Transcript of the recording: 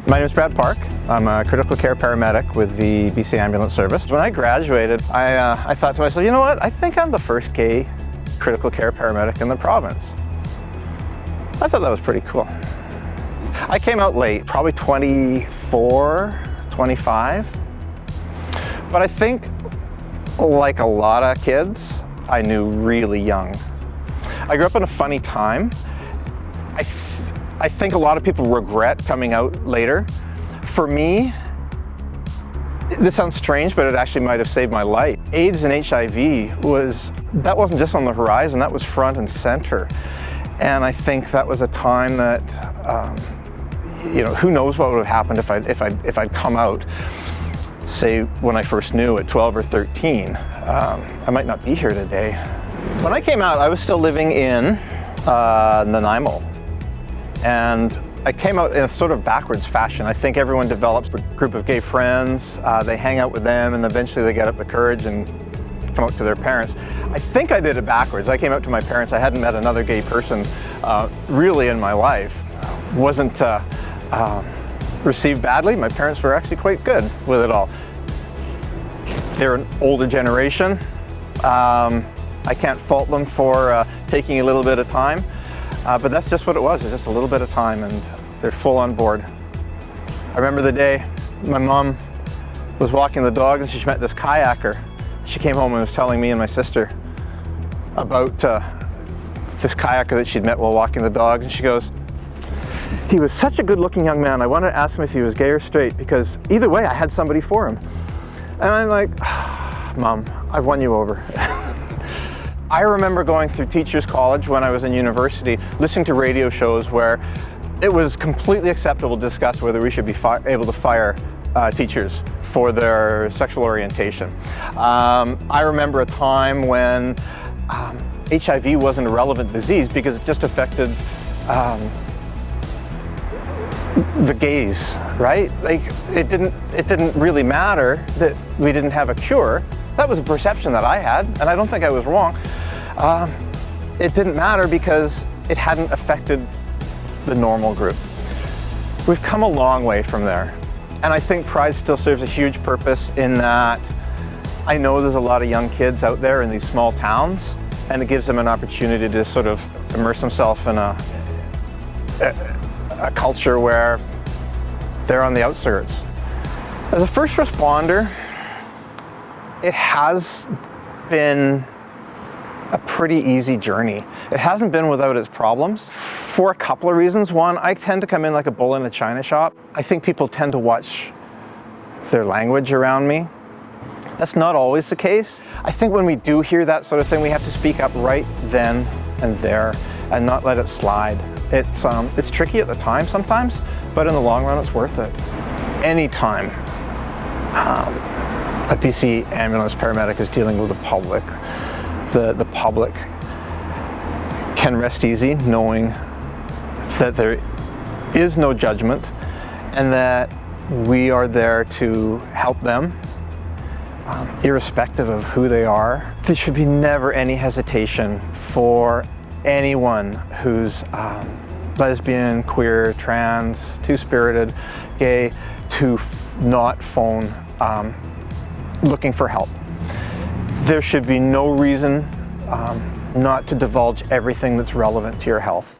My name is Brad Park. I'm a critical care paramedic with the BC Ambulance Service. When I graduated, I thought to myself, you know what, I think I'm the first gay critical care paramedic in the province. I thought that was pretty cool. I came out late, probably 24, 25. But I think, like a lot of kids, I knew really young. I grew up in a funny time. I think a lot of people regret coming out later. For me, this sounds strange, but it actually might have saved my life. AIDS and HIV wasn't just on the horizon, that was front and center. And I think that was a time that, who knows what would have happened if I'd come out, say when I first knew at 12 or 13. I might not be here today. When I came out, I was still living in Nanaimo. And I came out in a sort of backwards fashion. I think everyone develops a group of gay friends, they hang out with them, and eventually they get up the courage and come out to their parents. I think I did it backwards. I came out to my parents. I hadn't met another gay person really in my life. Wasn't received badly. My parents were actually quite good with it all. They're an older generation. I can't fault them for taking a little bit of time. But that's just what it was. It's just a little bit of time, and they're full on board. I remember the day my mom was walking the dog, and she met this kayaker. She came home and was telling me and my sister about this kayaker that she'd met while walking the dog, and she goes, "He was such a good-looking young man. I wanted to ask him if he was gay or straight, because either way, I had somebody for him." And I'm like, "Mom, I've won you over." I remember going through teachers' college when I was in university, listening to radio shows where it was completely acceptable to discuss whether we should be able to fire teachers for their sexual orientation. I remember a time when HIV wasn't a relevant disease because it just affected the gays, right? Like it didn't really matter that we didn't have a cure. That was a perception that I had, and I don't think I was wrong. It didn't matter because it hadn't affected the normal group. We've come a long way from there, and I think Pride still serves a huge purpose in that I know there's a lot of young kids out there in these small towns, and it gives them an opportunity to sort of immerse themselves in a culture where they're on the outskirts. As a first responder, it has been a pretty easy journey. It hasn't been without its problems for a couple of reasons. One, I tend to come in like a bull in a china shop. I think people tend to watch their language around me. That's not always the case. I think when we do hear that sort of thing, we have to speak up right then and there and not let it slide. It's tricky at the time sometimes, but in the long run, it's worth it. Anytime a BC ambulance paramedic is dealing with the public, the public can rest easy knowing that there is no judgment and that we are there to help them, irrespective of who they are. There should be never any hesitation for anyone who's lesbian, queer, trans, two-spirited, gay, to not phone looking for help. There should be no reason not to divulge everything that's relevant to your health.